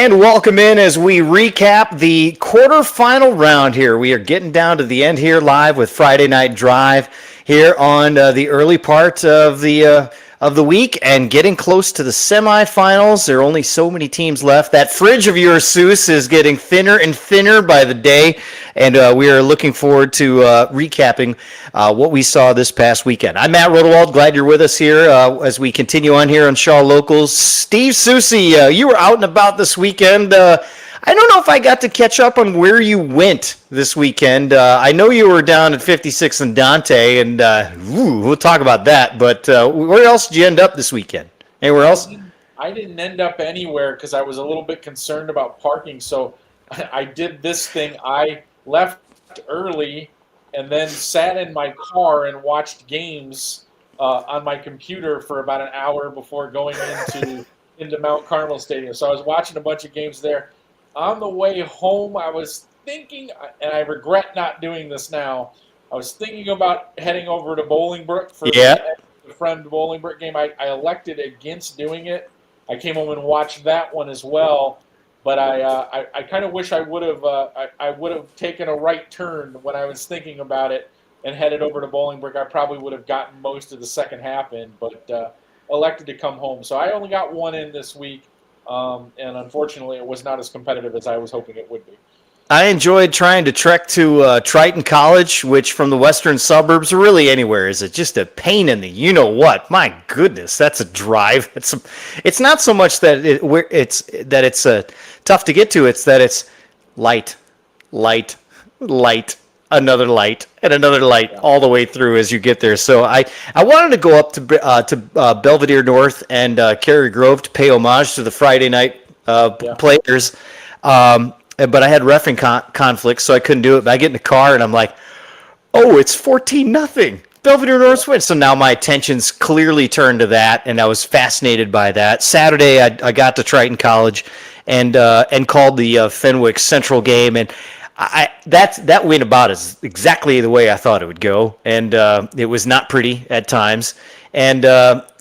And welcome in as we recap the quarterfinal round here. We are getting down to the end here live with Friday Night Drive here on the early part of the week and getting close to the semifinals. There are only so many teams left. That fridge of yours, Soucie, is getting thinner and thinner by the day, and we are looking forward to recapping what we saw this past weekend. I'm Matt Rodewald. Glad you're with us here as we continue on here on Shaw Locals. Steve Soucie, you were out and about this weekend. I don't know if I got to catch up on where you went this weekend. I know you were down at 56 and Dante, and we'll talk about that. But where else did you end up this weekend? Anywhere else? I didn't end up anywhere because I was a little bit concerned about parking. So I did this thing. I left early and then sat in my car and watched games on my computer for about an hour before going into Mount Carmel Stadium. So I was watching a bunch of games there. On the way home, I was thinking, and I regret not doing this now, I was thinking about heading over to Bolingbrook for the friend Bolingbrook game. I elected against doing it. I came home and watched that one as well, but I kind of wish I would have taken a right turn when I was thinking about it and headed over to Bolingbrook. I probably would have gotten most of the second half in, but elected to come home. So I only got one in this week. And unfortunately, it was not as competitive as I was hoping it would be. I enjoyed trying to trek to Triton College, which from the western suburbs, or really anywhere, is just a pain in the you-know-what. My goodness, that's a drive. It's not so much that it's tough to get to. It's that it's light, another light, and another light all the way through as you get there. So I wanted to go up to Belvedere North and Cary Grove to pay homage to the Friday night players. But I had reffing conflicts, so I couldn't do it. But I get in the car, and I'm like, oh, it's 14-0. Belvedere North wins. So now my attention's clearly turned to that, and I was fascinated by that. Saturday, I got to Triton College and called the Fenwick Central game, and that went about as exactly the way I thought it would go, and it was not pretty at times, and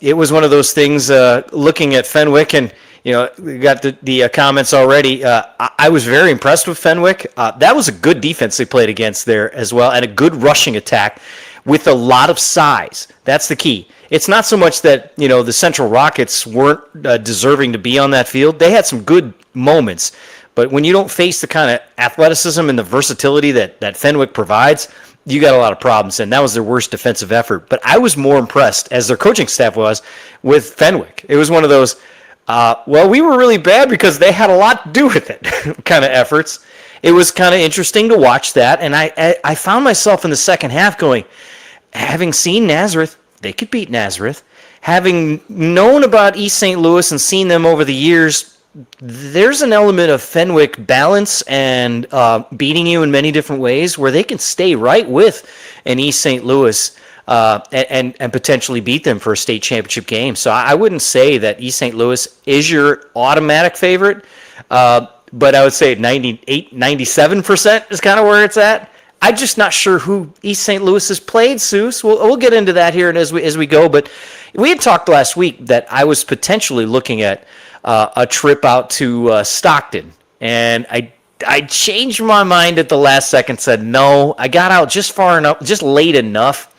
it was one of those things. Looking at Fenwick, and we got the comments already. I was very impressed with Fenwick. That was a good defense they played against there as well, and a good rushing attack with a lot of size. That's the key. It's not so much that the Central Rockets weren't deserving to be on that field. They had some good moments. But when you don't face the kind of athleticism and the versatility that Fenwick provides, you got a lot of problems, and that was their worst defensive effort. But I was more impressed, as their coaching staff was, with Fenwick. It was one of those, we were really bad because they had a lot to do with it kind of efforts. It was kind of interesting to watch that, and I found myself in the second half going, having seen Nazareth, they could beat Nazareth. Having known about East St. Louis and seen them over the years, there's an element of Fenwick balance and beating you in many different ways where they can stay right with an East St. Louis and potentially beat them for a state championship game. So I wouldn't say that East St. Louis is your automatic favorite, but I would say 97% is kind of where it's at. I'm just not sure who East St. Louis has played, Seuss. We'll get into that here as we go, but we had talked last week that I was potentially looking at a trip out to Stockton, and I changed my mind at the last second. Said no. I got out just late enough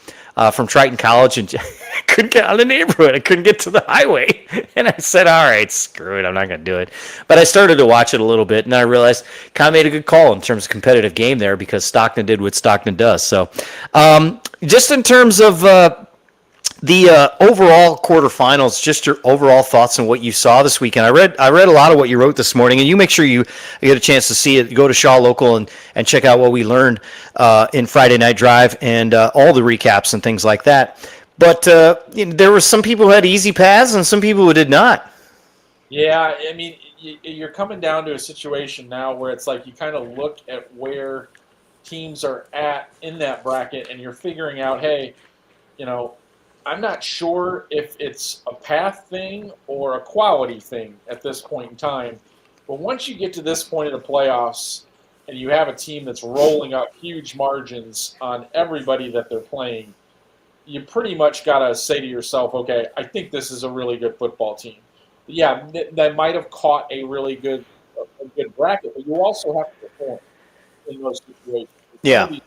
from Triton College, and I couldn't get out of the neighborhood. I couldn't get to the highway, and I said, "All right, screw it. I'm not going to do it." But I started to watch it a little bit, and I realized kind of made a good call in terms of competitive game there because Stockton did what Stockton does. So, just in terms of the overall quarterfinals, just your overall thoughts on what you saw this weekend. I read a lot of what you wrote this morning, and you make sure you get a chance to see it. Go to Shaw Local and check out what we learned in Friday Night Drive and all the recaps and things like that. But there were some people who had easy paths and some people who did not. Yeah, I mean, you're coming down to a situation now where it's like you kind of look at where teams are at in that bracket, and you're figuring out, hey, I'm not sure if it's a path thing or a quality thing at this point in time. But once you get to this point of the playoffs and you have a team that's rolling up huge margins on everybody that they're playing, you pretty much got to say to yourself, okay, I think this is a really good football team. Yeah, that might have caught a really good bracket, but you also have to perform in those situations. Yeah.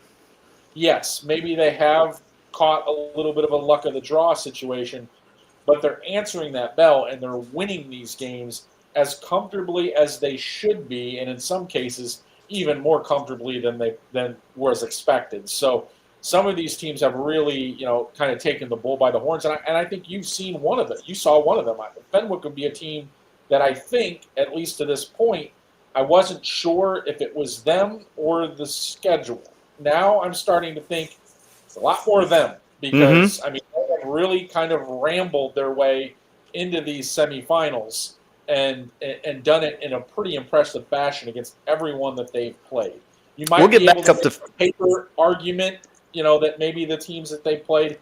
Yes, maybe they have caught a little bit of a luck of the draw situation, but they're answering that bell and they're winning these games as comfortably as they should be, and in some cases even more comfortably than was expected. So some of these teams have really, kind of taken the bull by the horns, and I think you've seen one of them. You saw one of them. Fenwick would be a team that I think, at least to this point, I wasn't sure if it was them or the schedule. Now I'm starting to think it's a lot more them because, they have really kind of rambled their way into these semifinals and done it in a pretty impressive fashion against everyone that they've played. You might be able to make a paper argument, that maybe the teams that they played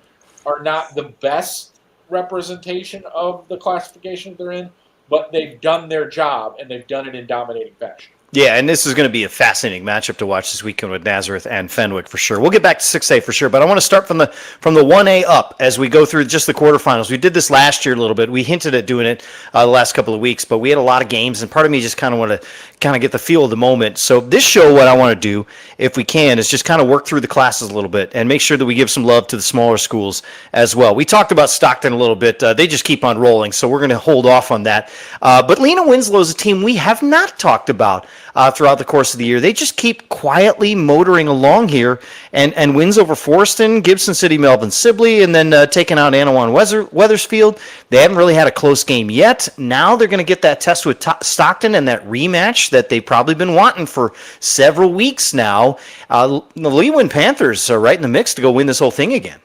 are not the best representation of the classification they're in, but they've done their job, and they've done it in dominating fashion. Yeah, and this is going to be a fascinating matchup to watch this weekend with Nazareth and Fenwick for sure. We'll get back to 6A for sure, but I want to start from the 1A up as we go through just the quarterfinals. We did this last year a little bit. We hinted at doing it the last couple of weeks, but we had a lot of games, and part of me just kind of want to get the feel of the moment. So this show, what I want to do, if we can, is just kind of work through the classes a little bit and make sure that we give some love to the smaller schools as well. We talked about Stockton a little bit. They just keep on rolling, so we're going to hold off on that. But Lena Winslow is a team we have not talked about throughout the course of the year. They just keep quietly motoring along here and wins over Forston, Gibson City, Melvin Sibley, and then taking out Anawan Weathersfield. They haven't really had a close game yet. Now they're going to get that test with Stockton and that rematch that they've probably been wanting for several weeks now. The Leewin Panthers are right in the mix to go win this whole thing again.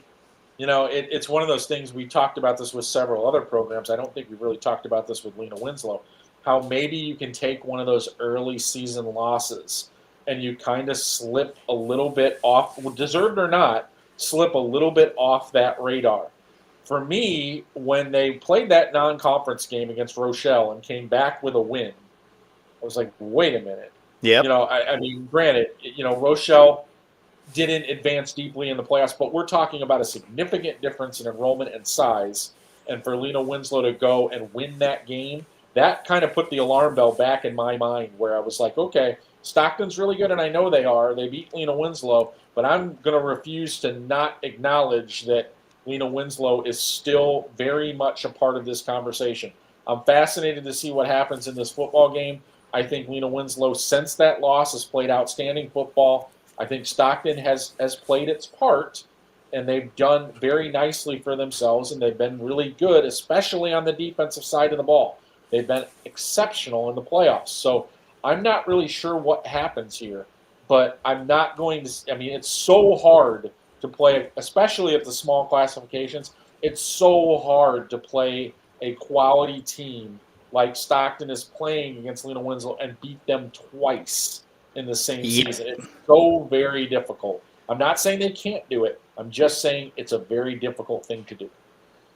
It's one of those things. We talked about this with several other programs. I don't think we've really talked about this with Lena Winslow. How maybe you can take one of those early season losses and you kind of slip a little bit off, deserved or not, slip a little bit off that radar. For me, when they played that non-conference game against Rochelle and came back with a win, I was like, wait a minute. Yeah. Granted, Rochelle didn't advance deeply in the playoffs, but we're talking about a significant difference in enrollment and size. And for Lena Winslow to go and win that game, that kind of put the alarm bell back in my mind where I was like, okay, Stockton's really good, and I know they are. They beat Lena Winslow, but I'm going to refuse to not acknowledge that Lena Winslow is still very much a part of this conversation. I'm fascinated to see what happens in this football game. I think Lena Winslow, since that loss, has played outstanding football. I think Stockton has played its part, and they've done very nicely for themselves, and they've been really good, especially on the defensive side of the ball. They've been exceptional in the playoffs. So I'm not really sure what happens here, but I'm not going to – it's so hard to play, especially at the small classifications. It's so hard to play a quality team like Stockton is playing against Lena Winslow and beat them twice in the same season. It's so very difficult. I'm not saying they can't do it. I'm just saying it's a very difficult thing to do.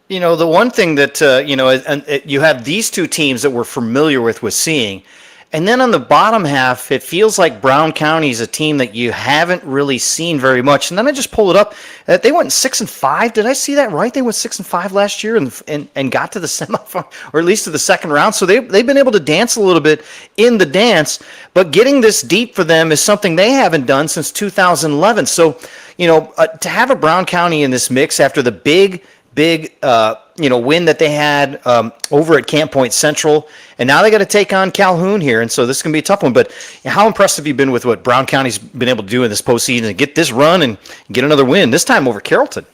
The one thing that, you have these two teams that we're familiar with seeing. And then on the bottom half, it feels like Brown County is a team that you haven't really seen very much. And then I just pulled it up. They went 6-5. Did I see that right? They went 6-5 last year and got to the semifinal, or at least to the second round. So they've been able to dance a little bit in the dance. But getting this deep for them is something they haven't done since 2011. So, to have a Brown County in this mix after the big win that they had over at Camp Point Central, and now they got to take on Calhoun here, and so this is going to be a tough one. But how impressed have you been with what Brown County's been able to do in this postseason and get this run and get another win, this time over Carrollton?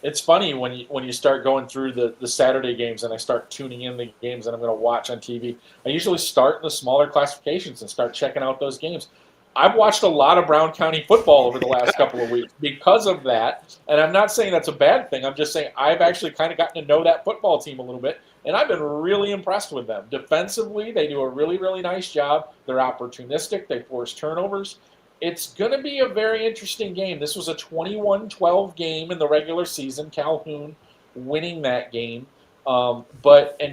It's funny when you start going through the Saturday games and I start tuning in the games that I'm going to watch on TV. I usually start in the smaller classifications and start checking out those games. I've watched a lot of Brown County football over the last couple of weeks because of that, and I'm not saying that's a bad thing. I'm just saying I've actually kind of gotten to know that football team a little bit, and I've been really impressed with them. Defensively, they do a really, really nice job. They're opportunistic. They force turnovers. It's going to be a very interesting game. This was a 21-12 game in the regular season, Calhoun winning that game. And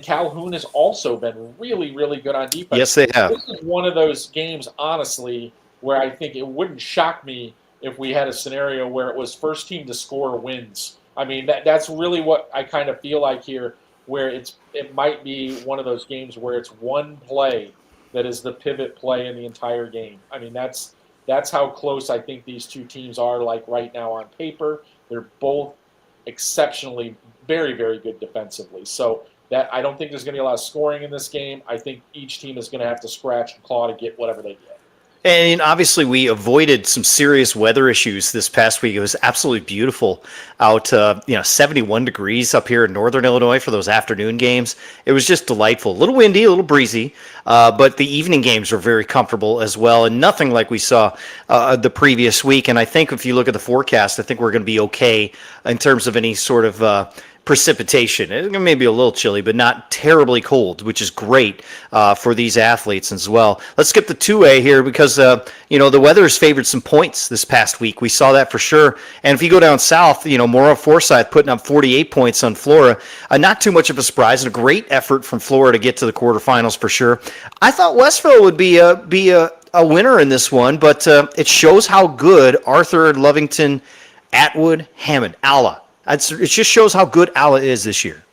Calhoun has also been really, really good on defense. Yes, they have. This is one of those games, honestly, where I think it wouldn't shock me if we had a scenario where it was first team to score wins. That's really what I kind of feel like here, where it might be one of those games where it's one play that is the pivot play in the entire game. I mean, that's how close I think these two teams are. Like right now on paper, they're both exceptionally very, very good defensively. So that I don't think there's going to be a lot of scoring in this game. I think each team is going to have to scratch and claw to get whatever they get. And obviously, we avoided some serious weather issues this past week. It was absolutely beautiful out, 71 degrees up here in northern Illinois for those afternoon games. It was just delightful. A little windy, a little breezy, but the evening games were very comfortable as well, and nothing like we saw the previous week. And I think if you look at the forecast, I think we're going to be okay in terms of any sort of precipitation. It may be a little chilly, but not terribly cold, which is great for these athletes as well. Let's skip the 2A here because, the weather has favored some points this past week. We saw that for sure. And if you go down south, Mora Forsyth putting up 48 points on Flora. Not too much of a surprise and a great effort from Flora to get to the quarterfinals for sure. I thought Westville would be a winner in this one, but it shows how good Arthur, Lovington, Atwood, Hammond, Alla. It just shows how good Alla is this year.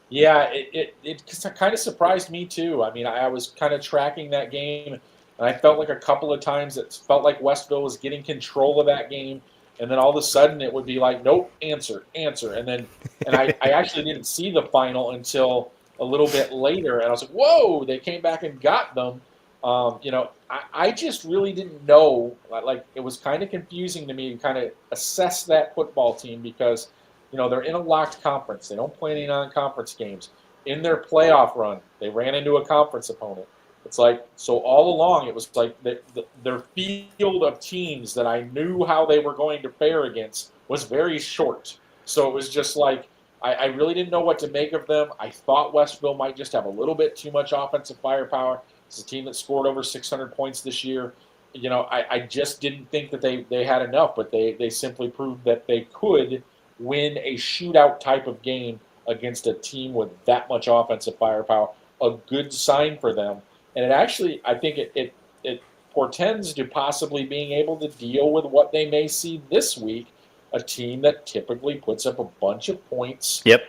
Yeah, it kind of surprised me too. I mean, I was kind of tracking that game, and I felt like a couple of times it felt like Westville was getting control of that game, and then all of a sudden it would be like, nope, answer, and I actually didn't see the final until a little bit later, and I was like, whoa, they came back and got them. I just really didn't know. Like, it was kind of confusing to me to kind of assess that football team because, they're in a locked conference. They don't play any non-conference games. In their playoff run, they ran into a conference opponent. It's like, so all along, it was like their field of teams that I knew how they were going to fare against was very short. So it was just like, I really didn't know what to make of them. I thought Westville might just have a little bit too much offensive firepower. It's a team that scored over 600 points this year. I just didn't think that they had enough, but they simply proved that they could win a shootout type of game against a team with that much offensive firepower. A good sign for them. And it actually, I think it portends to possibly being able to deal with what they may see this week, a team that typically puts up a bunch of points. Yep.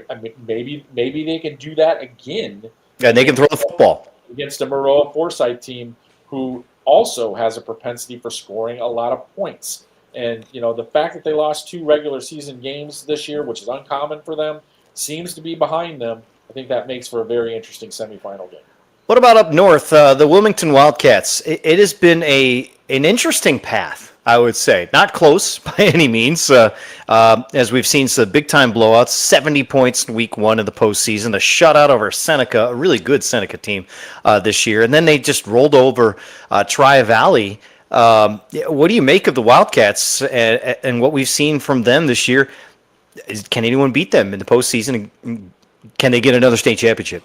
I mean, maybe they can do that again. Yeah, they can throw the football Against a Maroa Forsyth team who also has a propensity for scoring a lot of points. And, the fact that they lost 2 regular season games this year, which is uncommon for them, seems to be behind them. I think that makes for a very interesting semifinal game. What about up north, the Wilmington Wildcats? It has been an interesting path, I would say. Not close by any means, as we've seen some big-time blowouts, 70 points in week 1 of the postseason, a shutout over Seneca, a really good Seneca team this year. And then they just rolled over Tri-Valley. What do you make of the Wildcats and what we've seen from them this year? Can anyone beat them in the postseason? Can they get another state championship?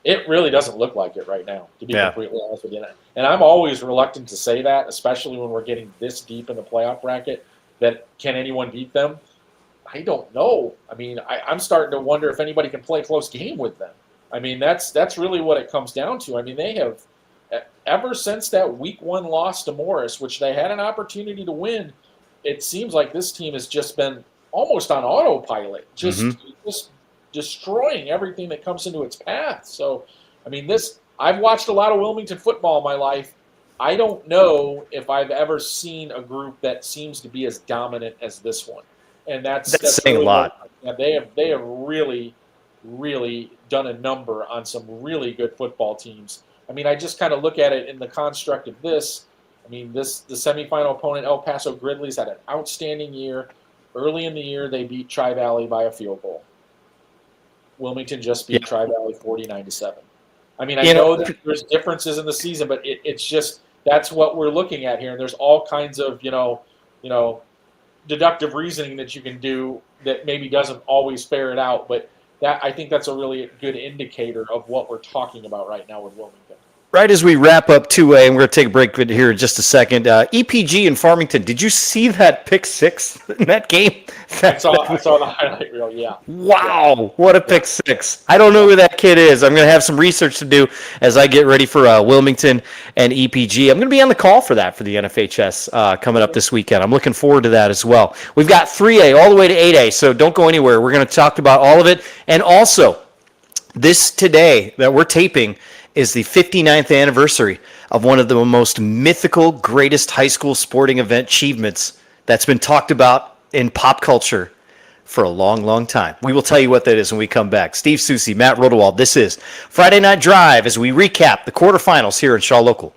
It really doesn't look like it right now, to be completely honest with you. And I'm always reluctant to say that, especially when we're getting this deep in the playoff bracket, that can anyone beat them? I don't know. I mean, I'm starting to wonder if anybody can play a close game with them. I mean, that's really what it comes down to. I mean, they have, ever since that week 1 loss to Morris, which they had an opportunity to win, it seems like this team has just been almost on autopilot, just destroying everything that comes into its path. So, I mean, I've watched a lot of Wilmington football in my life. I don't know if I've ever seen a group that seems to be as dominant as this one. And that's saying really a lot. They have really, really done a number on some really good football teams. I mean, I just kind of look at it in the construct of this. I mean, the semifinal opponent, El Paso Grizzlies, had an outstanding year. Early in the year, they beat Tri-Valley by a field goal. Wilmington just beat Tri-Valley 49-7. I mean, I know that there's differences in the season, but it's just that's what we're looking at here. And there's all kinds of deductive reasoning that you can do that maybe doesn't always ferret out. But I think that's a really good indicator of what we're talking about right now with Wilmington. Right as we wrap up 2A, and we're going to take a break here in just a second. EPG in Farmington, did you see that pick 6 in that game? I saw the highlight reel, yeah. Wow, what a pick 6. I don't know who that kid is. I'm going to have some research to do as I get ready for Wilmington and EPG. I'm going to be on the call for that for the NFHS coming up this weekend. I'm looking forward to that as well. We've got 3A all the way to 8A, so don't go anywhere. We're going to talk about all of it. And also, this today that we're taping is the 59th anniversary of one of the most mythical, greatest high school sporting event achievements that's been talked about in pop culture for a long, long time. We will tell you what that is when we come back. Steve Soucie, Matt Rodewald, this is Friday Night Drive as we recap the quarterfinals here in Shaw Local.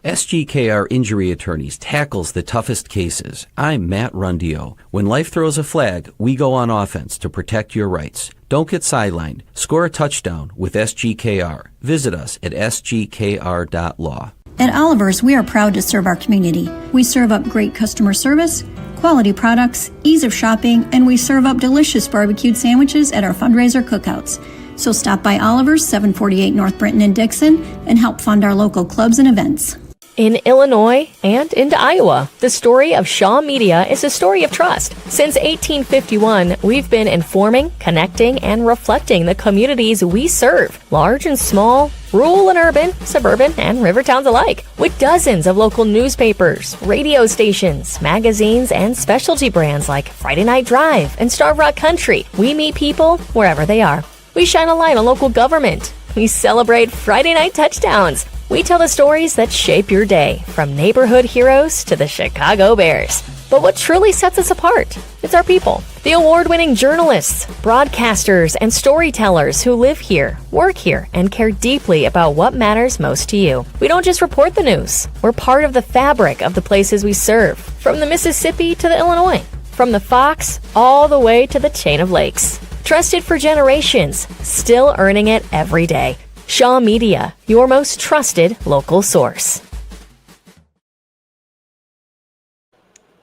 SGKR Injury Attorneys tackles the toughest cases. I'm Matt Rundio. When life throws a flag, we go on offense to protect your rights. Don't get sidelined. Score a touchdown with SGKR. Visit us at sgkr.law. At Oliver's, we are proud to serve our community. We serve up great customer service, quality products, ease of shopping, and we serve up delicious barbecued sandwiches at our fundraiser cookouts. So stop by Oliver's, 748 North Brinton and Dixon, and help fund our local clubs and events. In Illinois and into Iowa, the story of Shaw Media is a story of trust. Since 1851, we've been informing, connecting, and reflecting the communities we serve, large and small, rural and urban, suburban, and river towns alike. With dozens of local newspapers, radio stations, magazines, and specialty brands like Friday Night Drive and Starve Rock Country, we meet people wherever they are. We shine a light on local government. We celebrate Friday night touchdowns. We tell the stories that shape your day, from neighborhood heroes to the Chicago Bears. But what truly sets us apart? It's our people. The award-winning journalists, broadcasters, and storytellers who live here, work here, and care deeply about what matters most to you. We don't just report the news. We're part of the fabric of the places we serve, from the Mississippi to the Illinois, from the Fox all the way to the chain of lakes. Trusted for generations, still earning it every day. Shaw Media, your most trusted local source.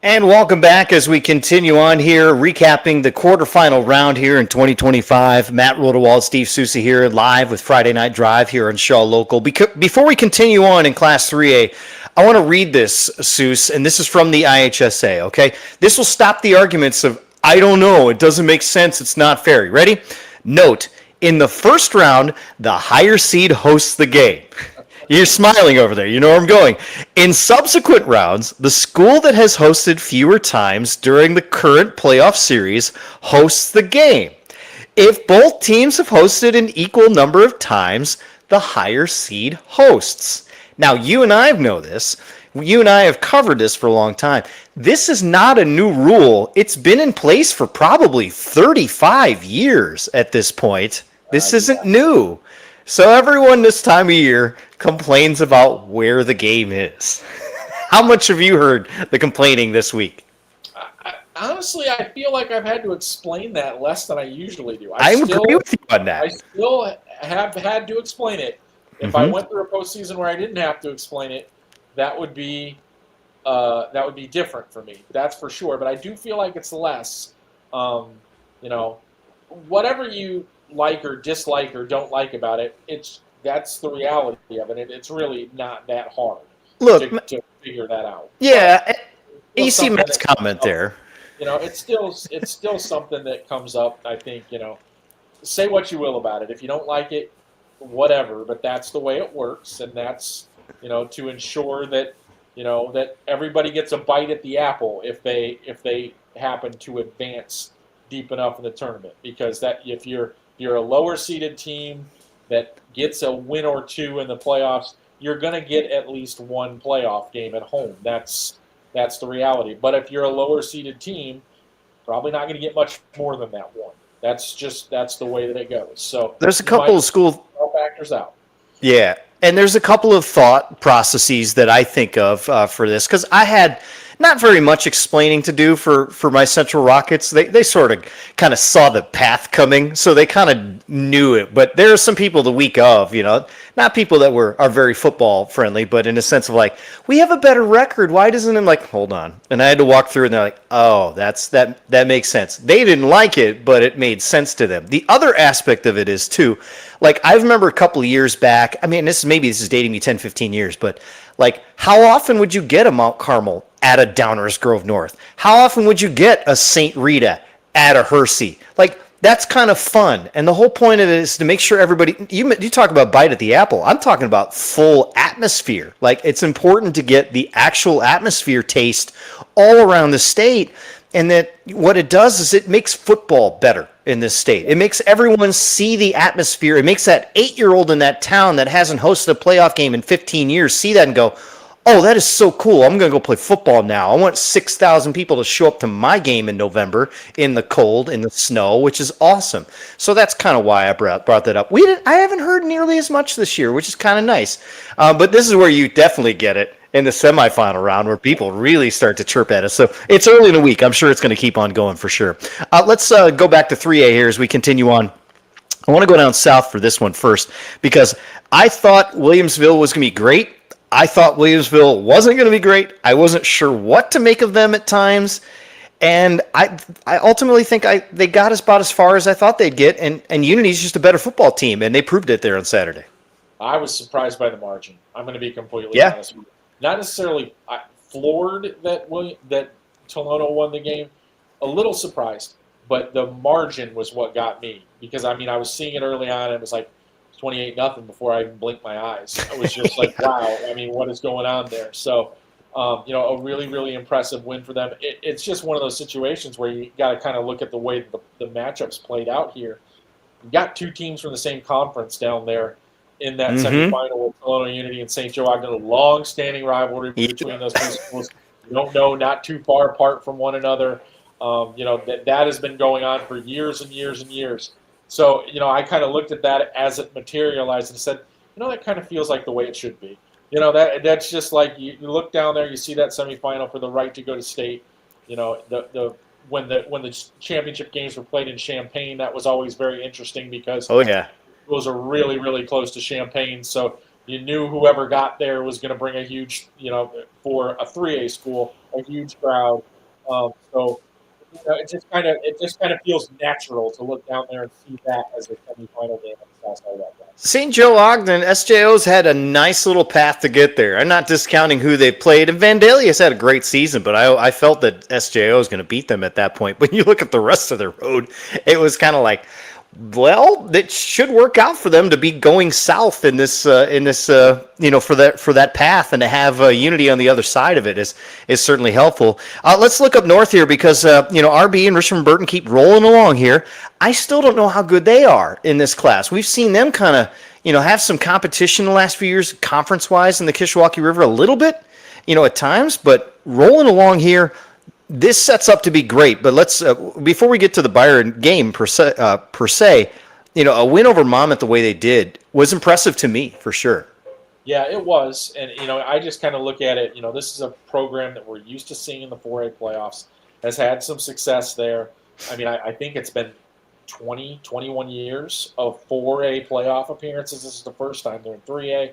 And welcome back as we continue on here, recapping the quarterfinal round here in 2025. Matt Rodewald, Steve Soucie here, live with Friday Night Drive here on Shaw Local. Before we continue on in Class 3A, I want to read this, Souce, and this is from the IHSA, okay? This will stop the arguments of, I don't know, it doesn't make sense, it's not fair. Ready? Note, in the first round, the higher seed hosts the game. You're smiling over there. You know where I'm going. In subsequent rounds, the school that has hosted fewer times during the current playoff series hosts the game. If both teams have hosted an equal number of times, the higher seed hosts. Now, you and I know this. You and I have covered this for a long time. This is not a new rule. It's been in place for probably 35 years at this point. This isn't new. So everyone this time of year complains about where the game is. How much have you heard the complaining this week? Honestly, I feel like I've had to explain that less than I usually do. I agree with you on that. I still have had to explain it. If I went through a postseason where I didn't have to explain it, that would be different for me. That's for sure. But I do feel like it's less. Whatever you like or dislike or don't like about it, that's the reality of it. It's really not that hard to figure that out. Yeah, you see Matt's comment there. It's still something that comes up. I think say what you will about it. If you don't like it, whatever. But that's the way it works, and that's to ensure that that everybody gets a bite at the apple if they happen to advance deep enough in the tournament. Because that if you're a lower seeded team that gets a win or two in the playoffs, you're going to get at least one playoff game at home. That's the reality. But if you're a lower seeded team, probably not going to get much more than that one. That's the way that it goes. So there's a couple of school factors out. Yeah, and there's a couple of thought processes that I think of for this, because I had not very much explaining to do for my Central Rockets. They sort of kind of saw the path coming, so they kind of knew it. But there are some people the week of, not people that are very football friendly, but in a sense of like, we have a better record. Why doesn't it? Like, hold on. And I had to walk through, and they're like, oh, that makes sense. They didn't like it, but it made sense to them. The other aspect of it is too, like I remember a couple of years back. I mean, this is dating me 10, 15 years, but like, how often would you get a Mount Carmel at a Downers Grove North? How often would you get a St. Rita at a Hersey? Like, that's kind of fun. And the whole point of it is to make sure everybody, you talk about bite at the apple. I'm talking about full atmosphere. Like, it's important to get the actual atmosphere taste all around the state. And that what it does is it makes football better. in this state. It makes everyone see the atmosphere. It makes that 8-year-old in that town that hasn't hosted a playoff game in 15 years see that and go, oh, that is so cool. I'm going to go play football now. I want 6,000 people to show up to my game in November in the cold, in the snow, which is awesome. So that's kind of why I brought that up. I haven't heard nearly as much this year, which is kind of nice. But this is where you definitely get it in the semifinal round, where people really start to chirp at us. So it's early in the week. I'm sure it's going to keep on going for sure. Let's go back to 3A here as we continue on. I want to go down south for this one first, because I thought Williamsville was going to be great. I thought Williamsville wasn't going to be great. I wasn't sure what to make of them at times. And I ultimately think they got about as far as I thought they'd get. And Unity's just a better football team, and they proved it there on Saturday. I was surprised by the margin. I'm going to be completely honest with you. Not necessarily floored that Tolono won the game. A little surprised. But the margin was what got me. Because, I was seeing it early on, and it was like 28-0 before I even blinked my eyes. I was just like, wow, what is going on there? So, a really, really impressive win for them. It's just one of those situations where you got to kind of look at the way the matchups played out here. You got two teams from the same conference down there in that semifinal with Tolono Unity and St. Joe Ogden, a long-standing rivalry between those two schools. You don't know, not too far apart from one another. That has been going on for years and years and years. So, I kind of looked at that as it materialized and said, that kind of feels like the way it should be. That's just like you look down there, you see that semifinal for the right to go to state. When the championship games were played in Champaign, that was always very interesting because schools are really, really close to Champaign. So you knew whoever got there was going to bring a huge, for a 3A school, a huge crowd. It just kind of feels natural to look down there and see that as a semifinal game on the south side of that game. St. Joe Ogden, SJO's had a nice little path to get there. I'm not discounting who they played, and Vandalia's had a great season, but I felt that SJO was going to beat them at that point. When you look at the rest of the road, it was kind of like, well, it should work out for them to be going south in this for that path, and to have Unity on the other side of it is certainly helpful. Let's look up north here because RB and Richmond Burton keep rolling along here. I still don't know how good they are in this class. We've seen them kind of have some competition the last few years conference wise in the Kishwaukee River a little bit, at times, but rolling along here. This sets up to be great, but let's before we get to the Byron game per se, a win over Monmouth the way they did was impressive to me for sure. Yeah, it was, and I just kind of look at it. This is a program that we're used to seeing in the 4A playoffs. Has had some success there. I think it's been 20, 21 years of 4A playoff appearances. This is the first time they're in 3A.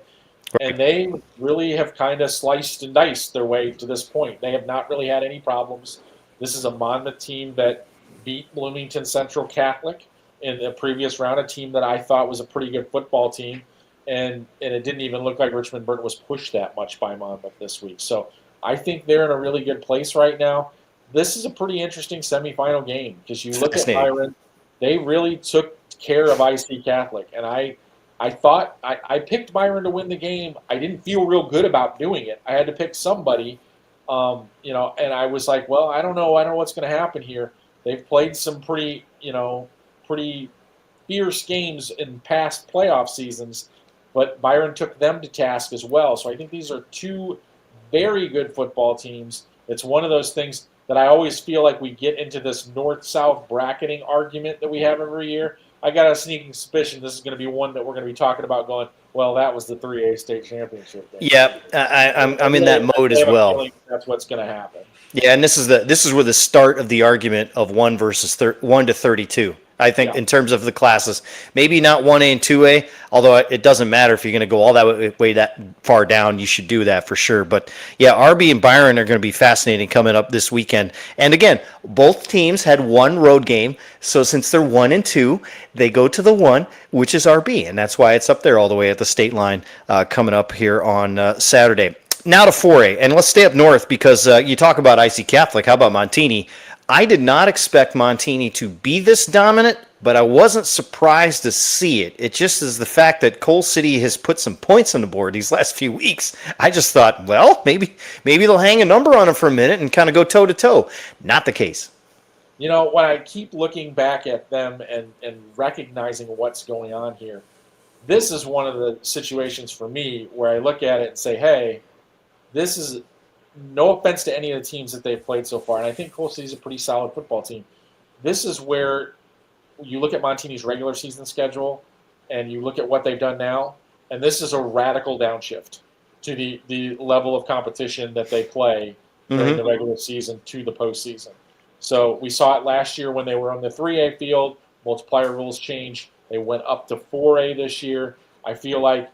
And they really have kind of sliced and diced their way to this point. They have not really had any problems. This is a Monmouth team that beat Bloomington Central Catholic in the previous round, a team that I thought was a pretty good football team. And it didn't even look like Richmond Burton was pushed that much by Monmouth this week. So I think they're in a really good place right now. This is a pretty interesting semifinal game because you look at Byron, they really took care of IC Catholic. And I thought I picked Byron to win the game. I didn't feel real good about doing it. I had to pick somebody, and I was like, well, I don't know what's going to happen here. They've played some pretty fierce games in past playoff seasons, but Byron took them to task as well. So I think these are two very good football teams. It's one of those things that I always feel like we get into this north-south bracketing argument that we have every year. I got a sneaking suspicion this is going to be one that we're going to be talking about going, well, that was the 3A state championship game. Yeah, I'm in that mode as well. That's what's going to happen. Yeah, and this is where the start of the argument of 1 to 32. I think in terms of the classes, maybe not 1A and 2A, although it doesn't matter if you're going to go all that way that far down, you should do that for sure. But yeah, RB and Byron are going to be fascinating coming up this weekend. And again, both teams had one road game, so since they're 1 and 2, they go to the 1, which is RB, and that's why it's up there all the way at the state line coming up here on Saturday. Now to 4A, and let's stay up north because you talk about IC Catholic. How about Montini? I did not expect Montini to be this dominant, but I wasn't surprised to see it. It just is the fact that Coal City has put some points on the board these last few weeks. I just thought, well, maybe they'll hang a number on them for a minute and kind of go toe-to-toe. Not the case. When I keep looking back at them and recognizing what's going on here, this is one of the situations for me where I look at it and say, hey, this is no offense to any of the teams that they've played so far, and I think Coal City is a pretty solid football team. This is where you look at Montini's regular season schedule and you look at what they've done now, and this is a radical downshift to the level of competition that they play during the regular season to the postseason. So we saw it last year when they were on the 3A field. Multiplier rules changed. They went up to 4A this year. I feel like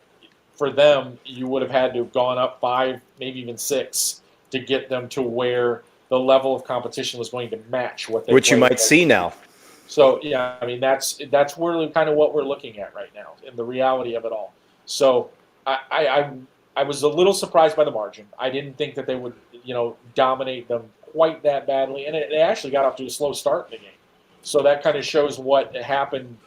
for them, you would have had to have gone up 5, maybe even 6 to get them to where the level of competition was going to match what they which you might see now. So yeah, I mean that's really kind of what we're looking at right now in the reality of it all. So I was a little surprised by the margin. I didn't think that they would dominate them quite that badly, and they actually got off to a slow start in the game. So that kind of shows what happened,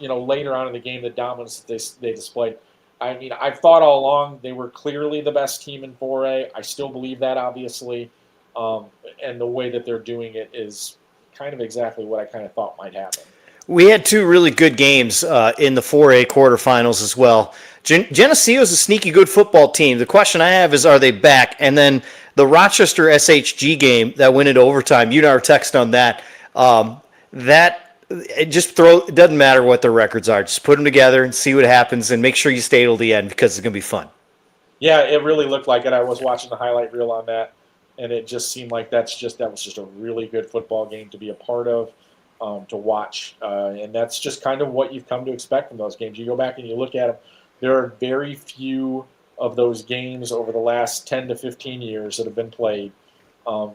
later on in the game, the dominance that they displayed. I mean, I've thought all along they were clearly the best team in 4A. I still believe that, obviously, and the way that they're doing it is kind of exactly what I kind of thought might happen. We had 2 really good games in the 4A quarterfinals as well. Geneseo is a sneaky good football team. The question I have is, are they back? And then the Rochester SHG game that went into overtime, you and I were texting on that. It doesn't matter what their records are. Just put them together and see what happens, and make sure you stay till the end because it's going to be fun. Yeah, it really looked like it. I was watching the highlight reel on that, and it just seemed like that was just a really good football game to be a part of, to watch. And that's just kind of what you've come to expect from those games. You go back and you look at them. There are very few of those games over the last 10 to 15 years that have been played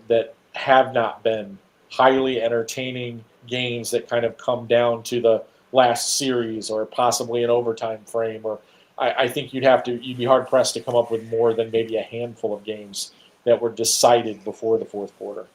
that have not been highly entertaining games that kind of come down to the last series or possibly an overtime frame. Or I think you'd be hard pressed to come up with more than maybe a handful of games that were decided before the fourth quarter.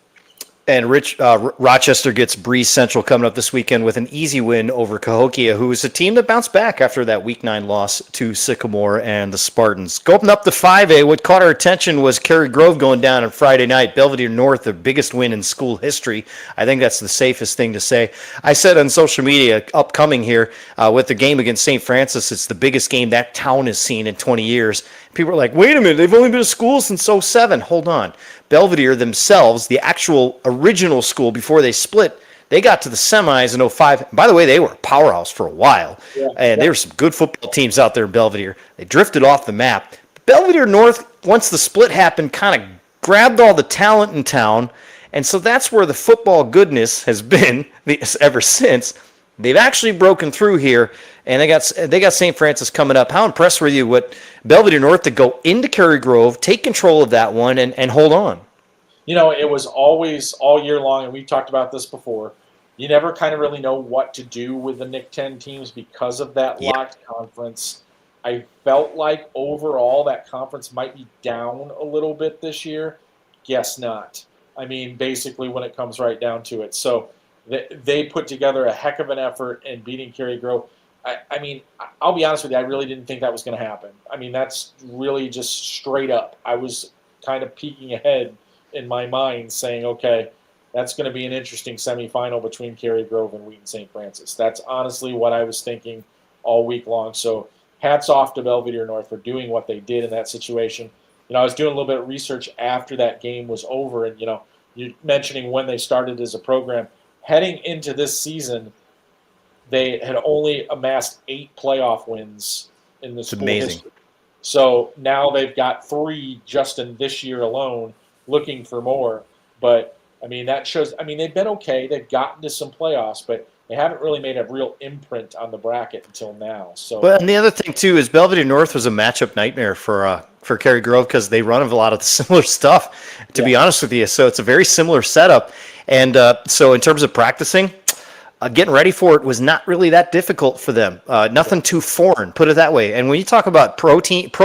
And Rochester gets Breeze Central coming up this weekend with an easy win over Cahokia, who is a team that bounced back after that Week 9 loss to Sycamore and the Spartans. Going up to 5A, what caught our attention was Cary Grove going down on Friday night. Belvedere North, the biggest win in school history. I think that's the safest thing to say. I said on social media, upcoming here, with the game against St. Francis, it's the biggest game that town has seen in 20 years. People are like, wait a minute, they've only been a school since 07. Hold on. Belvedere themselves, the actual original school before they split, they got to the semis in 05. By the way, they were a powerhouse for a while. There were some good football teams out there in Belvedere. They drifted off the map. Belvedere North, once the split happened, kind of grabbed all the talent in town. And so that's where the football goodness has been ever since. They've actually broken through here, and they got St. Francis coming up. How impressed were you with Belvedere North to go into Cary Grove, take control of that one, and hold on? It was always all year long, and we talked about this before. You never kind of really know what to do with the Nick 10 teams because of that locked conference. I felt like overall that conference might be down a little bit this year. Guess not. I mean, basically when it comes right down to it. So they put together a heck of an effort in beating Cary Grove. I mean, I'll be honest with you, I really didn't think that was going to happen. I mean, that's really just straight up. I was kind of peeking ahead in my mind saying, okay, that's going to be an interesting semifinal between Cary Grove and Wheaton St. Francis. That's honestly what I was thinking all week long. So hats off to Belvedere North for doing what they did in that situation. I was doing a little bit of research after that game was over, and, you're mentioning when they started as a program. Heading into this season, they had only amassed 8 playoff wins in the school history. So now they've got 3 just in this year alone, looking for more. But, I mean, that shows – I mean, they've been okay. They've gotten to some playoffs, but they haven't really made a real imprint on the bracket until now. So, and the other thing, too, is Belvedere North was a matchup nightmare for Cary Grove because they run a lot of the similar stuff, to be honest with you. So it's a very similar setup. And so in terms of practicing, getting ready for it was not really that difficult for them. Nothing too foreign, put it that way. And when you talk about pro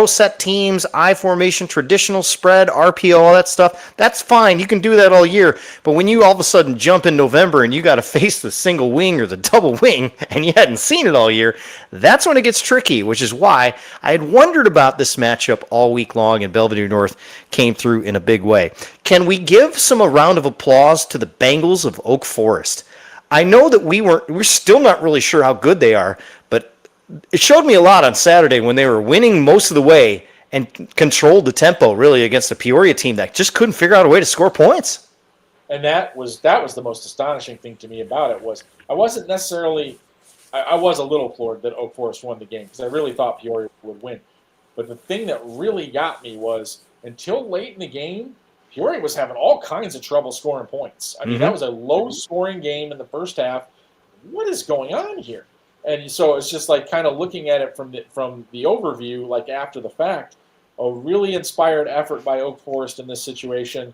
set teams, I formation, traditional spread, RPO, all that stuff, that's fine. You can do that all year. But when you all of a sudden jump in November and you got to face the single wing or the double wing and you hadn't seen it all year, that's when it gets tricky, which is why I had wondered about this matchup all week long, and Belvedere North came through in a big way. Can we give a round of applause to the Bengals of Oak Forest? I know that we're still not really sure how good they are, but it showed me a lot on Saturday when they were winning most of the way and controlled the tempo really against a Peoria team that just couldn't figure out a way to score points. And that was the most astonishing thing to me about it was I wasn't necessarily I was a little floored that Oak Forest won the game because I really thought Peoria would win. But the thing that really got me was until late in the game, Peoria was having all kinds of trouble scoring points. I mean, that was a low-scoring game in the first half. What is going on here? And so it's just like kind of looking at it from the overview, like after the fact, a really inspired effort by Oak Forest in this situation,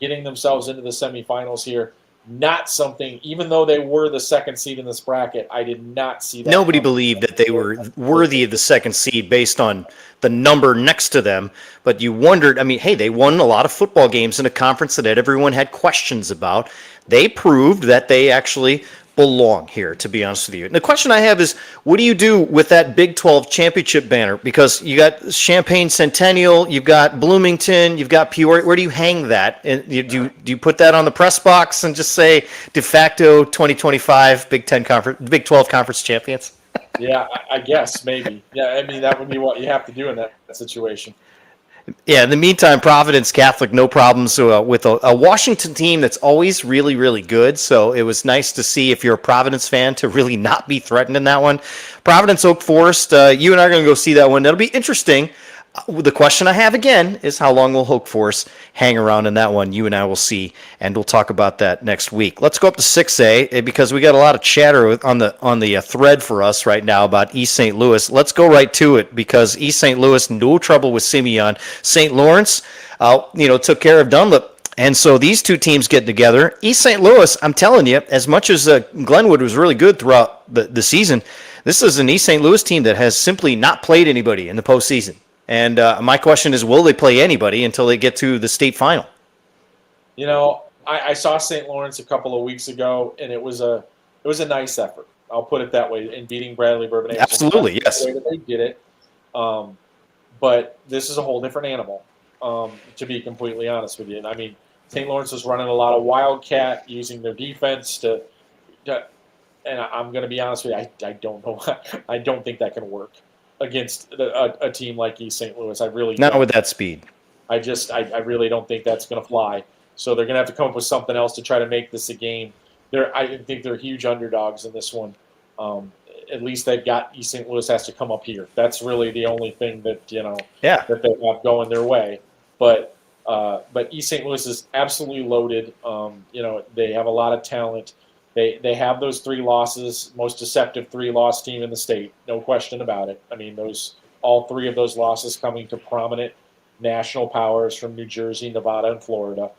getting themselves into the semifinals here. Not something, even though they were the second seed in this bracket, I did not see that. Nobody believed that they were worthy of the second seed based on the number next to them. But you wondered, I mean, hey, they won a lot of football games in a conference that everyone had questions about. They proved that they actually belong here, to be honest with you. And the question I have is, what do you do with that Big 12 championship banner? Because you got Champaign Centennial, you've got Bloomington, you've got Peoria. Where do you hang that? And do you put that on the press box and just say de facto 2025 Big 12 conference champions? Yeah, I guess maybe. Yeah, I mean that would be what you have to do in that situation. Yeah, in the meantime, Providence Catholic, no problems with a Washington team that's always really, really good. So it was nice to see, if you're a Providence fan, to really not be threatened in that one. Providence Oak Forest, you and I are going to go see that one. That'll be interesting. The question I have again is, how long will Oak Forest hang around in that one? You and I will see, and we'll talk about that next week. Let's go up to 6A because we got a lot of chatter on the thread for us right now about East St. Louis. Let's go right to it because East St. Louis, no trouble with Simeon. St. Lawrence, took care of Dunlop. And so these two teams get together. East St. Louis, I'm telling you, as much as Glenwood was really good throughout the season, this is an East St. Louis team that has simply not played anybody in the postseason. And my question is, will they play anybody until they get to the state final? You know, I saw St. Lawrence a couple of weeks ago, and it was a nice effort. I'll put it that way, in beating Bradley Bourbon. Absolutely, yes. The way that they did it. But this is a whole different animal, to be completely honest with you. And I mean, St. Lawrence was running a lot of wildcat, using their defense to and I'm going to be honest with you, I don't know. I don't think that can work against a team like East St. Louis. I really not don't. with that speed. I really don't think that's going to fly. So they're going to have to come up with something else to try to make this a game. I think they're huge underdogs in this one. At least they've got East St. Louis has to come up here. That's really the only thing that that they have going their way. But East St. Louis is absolutely loaded. They have a lot of talent. They have those 3 losses, most deceptive 3-loss team in the state, no question about it. I mean, all 3 of those losses coming to prominent national powers from New Jersey, Nevada, and Florida.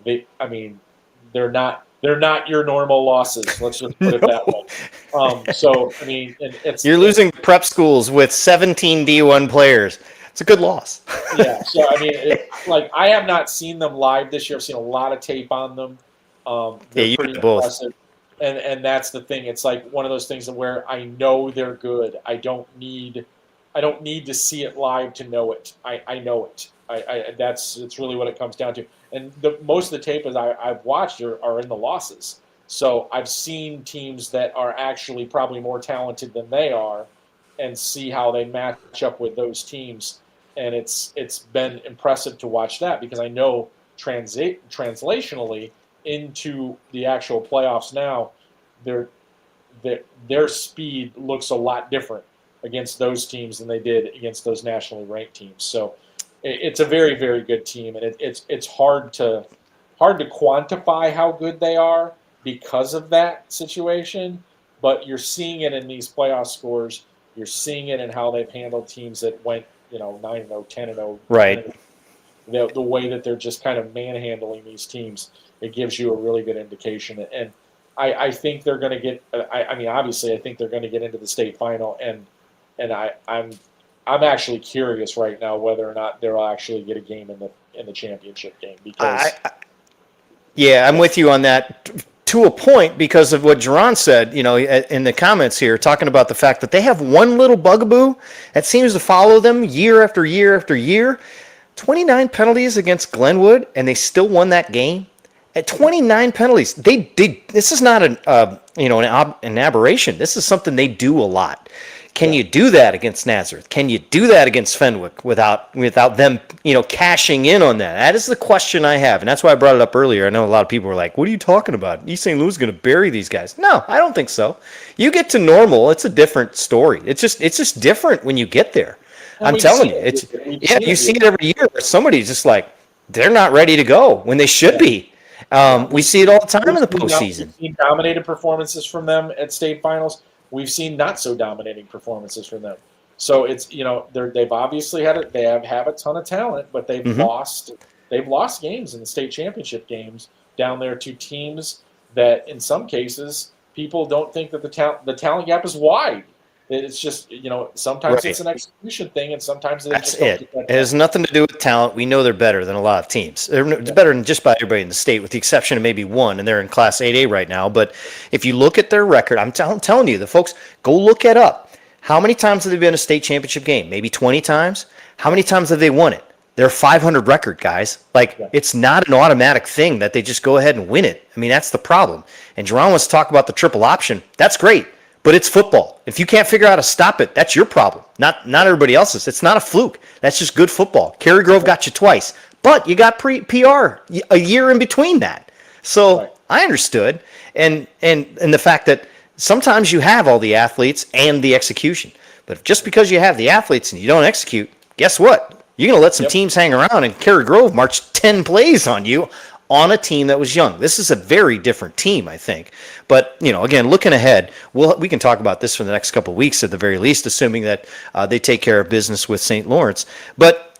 They're not your normal losses. Let's just put it that way. You're losing prep schools with 17 D1 players. It's a good loss. Yeah. So I have not seen them live this year. I've seen a lot of tape on them. They're pretty impressive. And that's the thing. It's like one of those things where I know they're good. I don't need to see it live to know it. I know it. It's really what it comes down to. And most of the tape I've watched are in the losses. So I've seen teams that are actually probably more talented than they are, and see how they match up with those teams. And it's been impressive to watch that, because I know translationally into the actual playoffs now, their speed looks a lot different against those teams than they did against those nationally ranked teams. So it's a very, very good team, and it's hard to quantify how good they are because of that situation. But you're seeing it in these playoff scores. You're seeing it in how they've handled teams that went 9-0, 10-0. Right. The way that they're just kind of manhandling these teams, it gives you a really good indication. And I think they're going to get. I mean, obviously, I think they're going to get into the state final, and I'm actually curious right now whether or not they'll actually get a game in the championship game because. Yeah, I'm with you on that to a point because of what Jerron said, in the comments here, talking about the fact that they have one little bugaboo that seems to follow them year after year after year. 29 penalties against Glenwood, and they still won that game. At 29 penalties, this is not an aberration. This is something they do a lot. Can you do that against Nazareth? Can you do that against Fenwick without them, cashing in on that? That is the question I have, and that's why I brought it up earlier. I know a lot of people were like, "What are you talking about? East St. Louis is going to bury these guys." No, I don't think so. You get to normal, it's a different story. It's just different when you get there. And I'm telling you, you see it every year. Somebody's just like they're not ready to go when they should be. We see it all the time in the postseason. We've seen dominated performances from them at state finals. We've seen not so dominating performances from them. So it's they've obviously they have a ton of talent, but they've lost games in the state championship games down there to teams that in some cases people don't think that the talent gap is wide. It's just, sometimes it's an execution thing, and sometimes that's it. It has nothing to do with talent. We know they're better than a lot of teams. They're better than just about everybody in the state, with the exception of maybe one, and they're in Class 8A right now. But if you look at their record, I'm telling you, the folks, go look it up. How many times have they been in a state championship game? Maybe 20 times? How many times have they won it? They're 500 record, guys. It's not an automatic thing that they just go ahead and win it. I mean, that's the problem. And Jerron wants to talk about the triple option. That's great. But it's football. If you can't figure out how to stop it, that's your problem, not everybody else's. It's not a fluke. That's just good football. Cary Grove got you twice, but you got PR a year in between that. So I understood, and the fact that sometimes you have all the athletes and the execution, but just because you have the athletes and you don't execute, guess what? You're going to let some teams hang around, and Cary Grove marched 10 plays on you on a team that was young. This is a very different team, I think. But, again, looking ahead, we can talk about this for the next couple of weeks at the very least, assuming that they take care of business with St. Lawrence. But,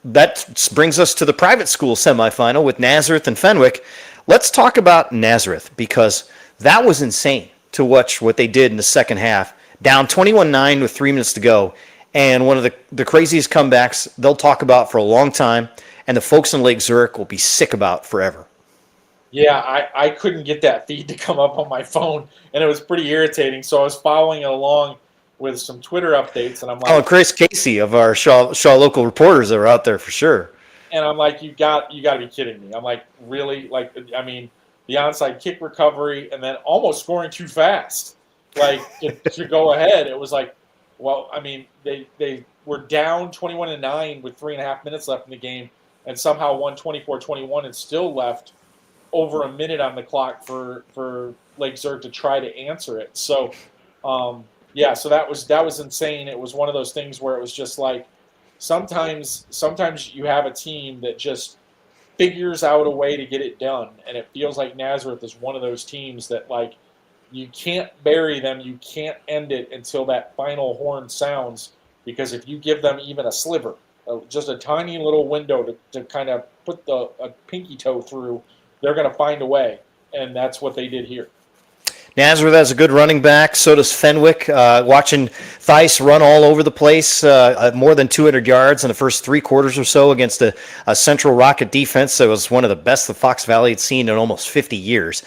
that brings us to the private school semifinal with Nazareth and Fenwick. Let's talk about Nazareth, because that was insane to watch what they did in the second half. Down 21-9 with 3 minutes to go. And one of the craziest comebacks they'll talk about for a long time, and the folks in Lake Zurich will be sick about forever. Yeah, I couldn't get that feed to come up on my phone, and it was pretty irritating. So I was following it along with some Twitter updates, and I'm like, Chris Casey of our Shaw local reporters that are out there for sure. And I'm like, you got to be kidding me. I'm like, really? The onside kick recovery, and then almost scoring too fast, to go ahead. It was like, well, they were down 21-9 with 3.5 minutes left in the game, and somehow won 24-21 and still left over a minute on the clock for Lake Zurich to try to answer it. So, so that was insane. It was one of those things where it was just like sometimes you have a team that just figures out a way to get it done, and it feels like Nazareth is one of those teams that you can't bury them, you can't end it until that final horn sounds, because if you give them even a sliver, just a tiny little window to kind of put a pinky toe through, they're going to find a way, and that's what they did here. Nazareth has a good running back. So does Fenwick. Watching Theis run all over the place, more than 200 yards in the first 3 quarters or so against a Central Rocket defense that was one of the best the Fox Valley had seen in almost 50 years.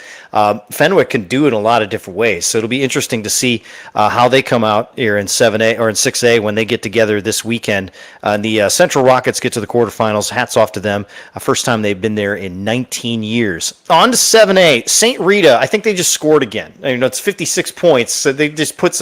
Fenwick can do it in a lot of different ways, so it'll be interesting to see how they come out here in 7A or in 6A when they get together this weekend. The Central Rockets get to the quarterfinals. Hats off to them. First time they've been there in 19 years. On to 7A. St. Rita, I think they just scored again. It's 56 points, so they just put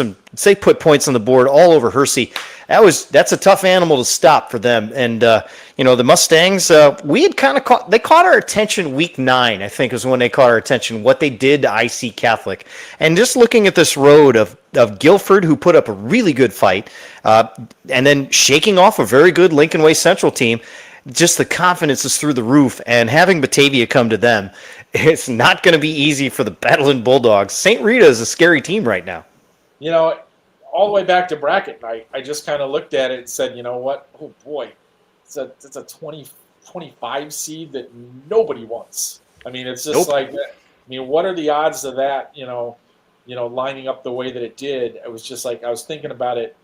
points on the board all over Hersey. That's a tough animal to stop for them. And the Mustangs, they caught our attention week 9, I think, is when they caught our attention, what they did to IC Catholic. And just looking at this road of Guilford, who put up a really good fight, and then shaking off a very good Lincoln Way Central team, just the confidence is through the roof, and having Batavia come to them, it's not going to be easy for the Battling Bulldogs. St. Rita is a scary team right now. All the way back to bracket night, I just kind of looked at it and said, you know what? Oh, boy, it's a 25 seed that nobody wants. It's just like I mean, what are the odds of that, lining up the way that it did? It was just like I was thinking about it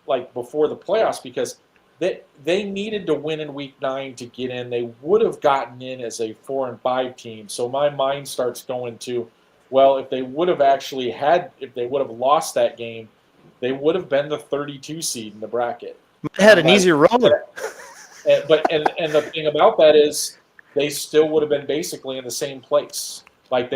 like before the playoffs because they needed to win in week 9 to get in. They would have gotten in as a 4-5 team. So my mind starts going to, well, if they would have lost that game, they would have been the 32 seed in the bracket. Had an easier road. But the thing about that is they still would have been basically in the same place. Like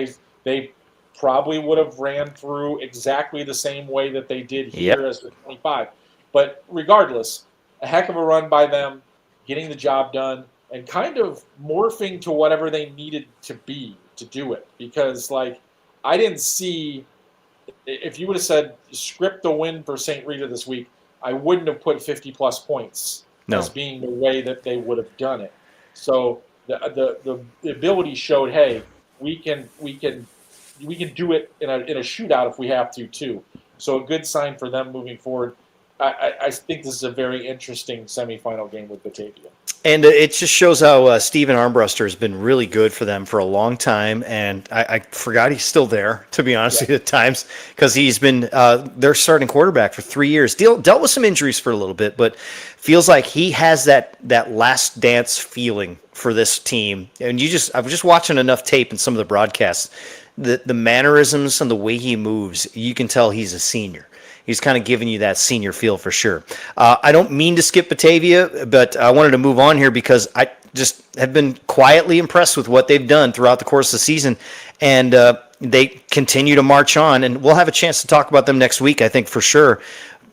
they probably would have ran through exactly the same way that they did here as the 25. But regardless, a heck of a run by them, getting the job done, and kind of morphing to whatever they needed to be to do it. Because, like, I didn't see – if you would have said script the win for St. Rita this week, I wouldn't have put 50-plus points as being the way that they would have done it. So the ability showed, hey, we can do it in a shootout if we have to too. So a good sign for them moving forward. I think this is a very interesting semifinal game with Batavia. And it just shows how Steven Armbruster has been really good for them for a long time. And I forgot he's still there, to be honest with you, at times, because he's been their starting quarterback for 3 years. Dealt with some injuries for a little bit, but feels like he has that last dance feeling for this team. And I was just watching enough tape and some of the broadcasts. The mannerisms and the way he moves, you can tell he's a senior. He's kind of giving you that senior feel for sure. I don't mean to skip Batavia, but I wanted to move on here because I just have been quietly impressed with what they've done throughout the course of the season, and they continue to march on, and we'll have a chance to talk about them next week, I think, for sure.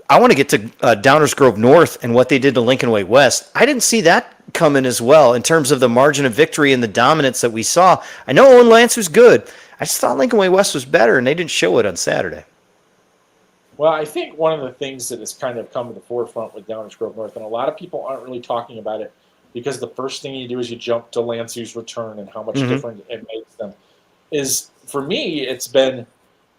I want to get to Downers Grove North and what they did to Lincoln Way West. I didn't see that coming as well in terms of the margin of victory and the dominance that we saw. I know Owen Lance was good. I just thought Lincoln Way West was better, and they didn't show it on Saturday. Well, I think one of the things that has kind of come to the forefront with Downers Grove North, and a lot of people aren't really talking about it because the first thing you do is you jump to Lansu's return and how much different it makes them, is for me, it's been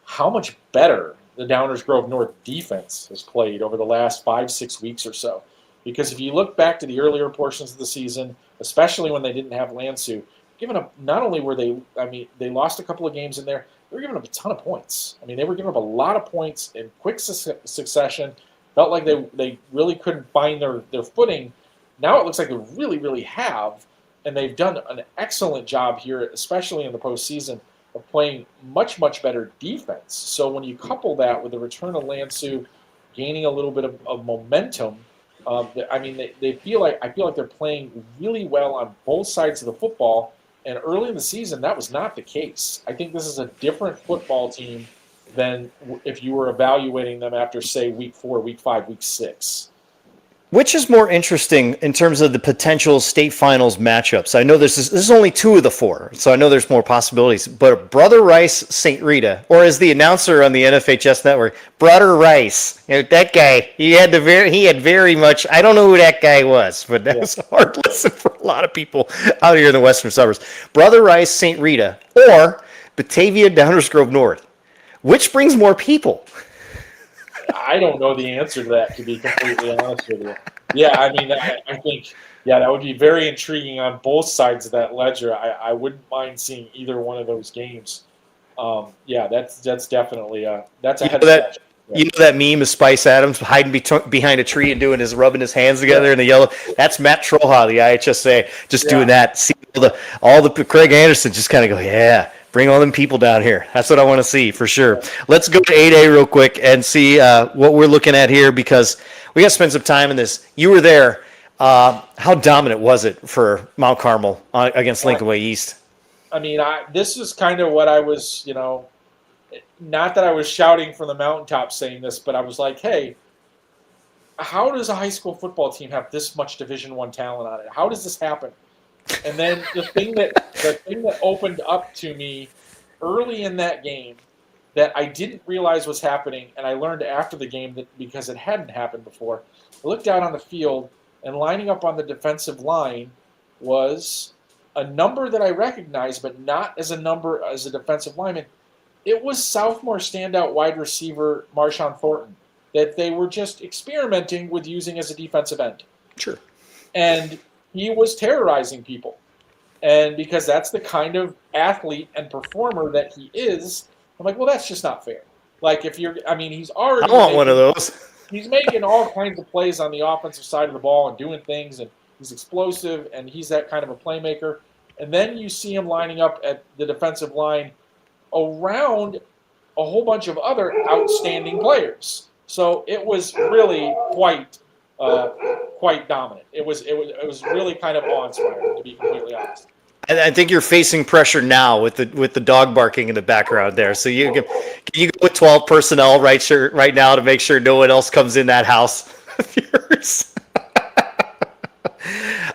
how much better the Downers Grove North defense has played over the last 5-6 weeks or so. Because if you look back to the earlier portions of the season, especially when they didn't have Lansu, given up, not only were they lost a couple of games in there, they were giving up a ton of points. I mean, they were giving up a lot of points in quick succession. Felt like they really couldn't find their footing. Now it looks like they really, really have, and they've done an excellent job here, especially in the postseason, of playing much, much better defense. So when you couple that with the return of Lansu, gaining a little bit of momentum, I feel like they're playing really well on both sides of the football. And early in the season, that was not the case. I think this is a different football team than if you were evaluating them after, say, week 4, week 5, week 6. Which is more interesting in terms of the potential state finals matchups? I know this is only 2 of the 4, so I know there's more possibilities. But Brother Rice, St. Rita, or as the announcer on the NFHS network, Brother Rice, that guy, he had very much. I don't know who that guy was, but that was a hard lesson for a lot of people out here in the western suburbs. Brother Rice, St. Rita, or Batavia, Downers Grove North. Which brings more people? I don't know the answer to that, to be completely honest with you. Yeah, I mean, I think, that would be very intriguing on both sides of that ledger. I wouldn't mind seeing either one of those games. That's definitely that's a head scratcher. You know that meme of Spice Adams hiding behind a tree and rubbing his hands together in the yellow? That's Matt Troha, the IHSA, just doing that. See all the Craig Anderson just kind of go, yeah. Bring all them people down here. That's what I want to see for sure. Let's go to 8A real quick and see what we're looking at here because we got to spend some time in this. You were there. How dominant was it for Mount Carmel against Lincoln Way East? I mean, this is kind of what I was, not that I was shouting from the mountaintop saying this, but I was like, hey, how does a high school football team have this much Division I talent on it? How does this happen? And then the thing that opened up to me early in that game that I didn't realize was happening, and I learned after the game that because it hadn't happened before, I looked out on the field, and lining up on the defensive line was a number that I recognized, but not as a number as a defensive lineman. It was sophomore standout wide receiver Marshawn Thornton that they were just experimenting with using as a defensive end. Sure. And he was terrorizing people. And because that's the kind of athlete and performer that he is, I'm like, well, that's just not fair. Like if you're, I mean, he's I already want one of those. he's making all kinds of plays on the offensive side of the ball and doing things, and he's explosive, and he's that kind of a playmaker. And then you see him lining up at the defensive line around a whole bunch of other outstanding players. So it was really quite dominant. It was really kind of awe-inspiring, to be completely honest. I think you're facing pressure now with the dog barking in the background there. So can you go with 12 personnel right now to make sure no one else comes in that house of yours?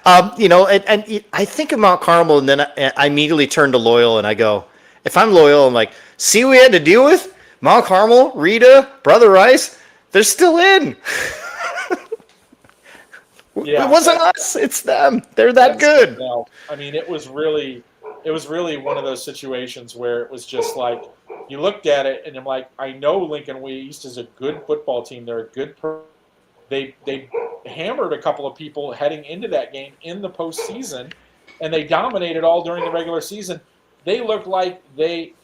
And I think of Mount Carmel, and then I immediately turn to Loyal, and I go, if I'm Loyal, I'm like, see what we had to deal with? Mount Carmel, Rita, Brother Rice, they're still in. Yeah, it wasn't us; it's them. They're that good. No, I mean, it was really one of those situations where it was just like you looked at it, and I'm like, I know Lincoln Way East is a good football team. They're a good. They hammered a couple of people heading into that game in the postseason, and they dominated all during the regular season. They looked like they